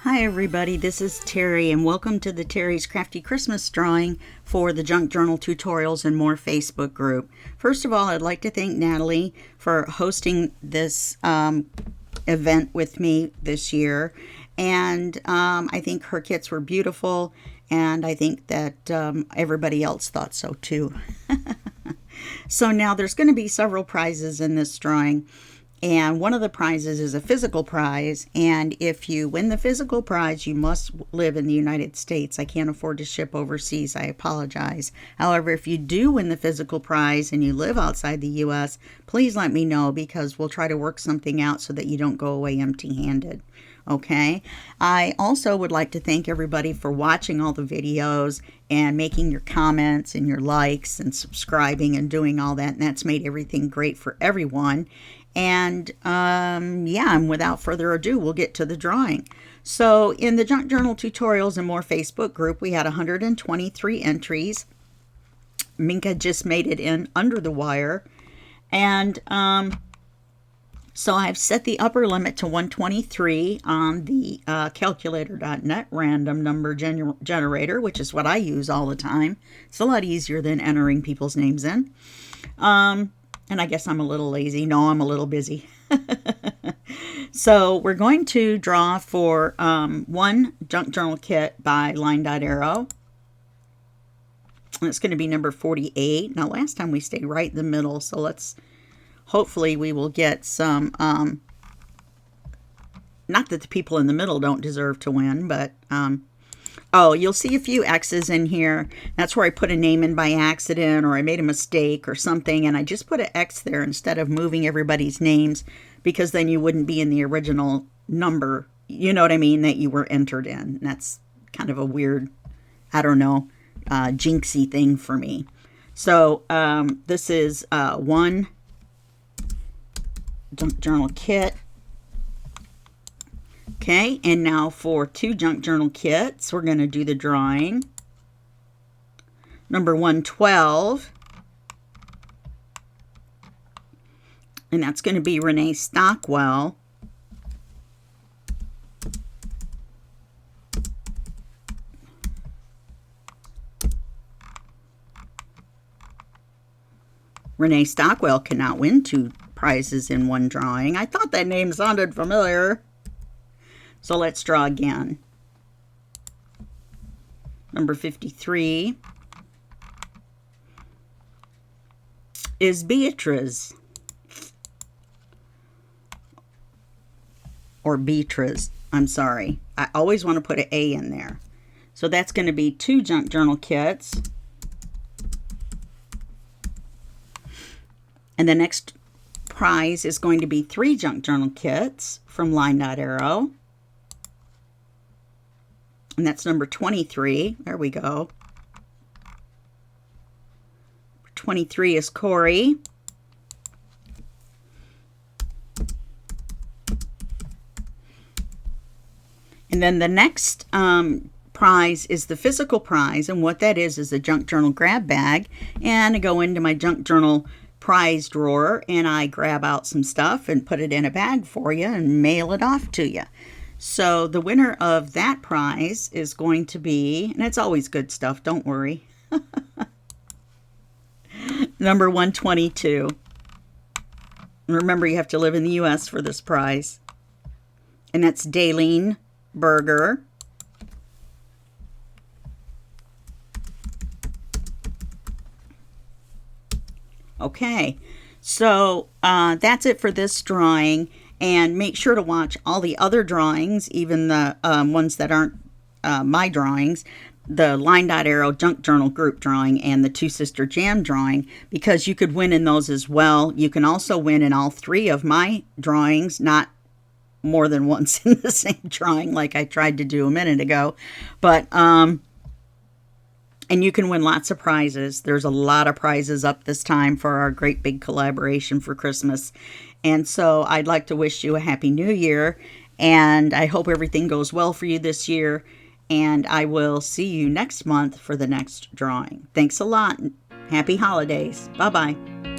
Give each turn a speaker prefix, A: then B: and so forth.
A: Hi everybody, this is Teri and welcome to the Teri's Crafty Christmas drawing for the Junk Journal Tutorials and More Facebook group. First of all, I'd like to thank Natalie for hosting this event with me this year, and I think her kits were beautiful, and I think that everybody else thought so too. So now there's going to be several prizes in this drawing. And one of the prizes is a physical prize, and if you win the physical prize, you must live in the United States. I can't afford to ship overseas. I apologize. However, if you do win the physical prize and you live outside the U.S., please let me know, because we'll try to work something out so that you don't go away empty-handed. Okay? I also would like to thank everybody for watching all the videos and making your comments and your likes and subscribing and doing all that, and that's made everything great for everyone. And yeah, and without further ado, we'll get to the drawing. So in the Junk Journal Tutorials and More Facebook group, we had 123 entries. Minka just made it in under the wire. And so I've set the upper limit to 123 on the calculator.net random number generator, which is what I use all the time. It's a lot easier than entering people's names in. And I guess I'm a little lazy. No, I'm a little busy. So we're going to draw for one junk journal kit by LineDotArrow. And it's going to be number 48. Now, last time we stayed right in the middle, so hopefully we will get some, not that the people in the middle don't deserve to win, but oh, you'll see a few X's in here. That's where I put a name in by accident, or I made a mistake or something, and I just put an X there instead of moving everybody's names, because then you wouldn't be in the original number, you know what I mean, that you were entered in. And that's kind of a weird, I don't know, jinxy thing for me. So this is one junk journal kit. Okay, and now for two junk journal kits, we're going to do the drawing. Number 112. And that's going to be Renee Stockwell. Renee Stockwell cannot win two prizes in one drawing. I thought that name sounded familiar. So let's draw again. Number 53 is Beatrice. Or Beatrice, I'm sorry. I always want to put an A in there. So that's going to be two junk journal kits. And the next prize is going to be three junk journal kits from LineDotArrow. And that's number 23. There we go. 23 is Corey. And then the next prize is the physical prize. And what that is a junk journal grab bag. And I go into my junk journal prize drawer and I grab out some stuff and put it in a bag for you and mail it off to you. So the winner of that prize is going to be, and it's always good stuff, don't worry, number 122. Remember, you have to live in the U.S. for this prize. And that's Daleen Berger. Okay, so that's it for this drawing. And make sure to watch all the other drawings, even the ones that aren't my drawings, the LineDotArrow Junk Journal group drawing and the Two Sister Jam drawing, because you could win in those as well. You can also win in all three of my drawings, not more than once in the same drawing like I tried to do a minute ago. But, and you can win lots of prizes. There's a lot of prizes up this time for our great big collaboration for Christmas. And so I'd like to wish you a Happy New Year, and I hope everything goes well for you this year, and I will see you next month for the next drawing. Thanks a lot. Happy holidays. Bye-bye.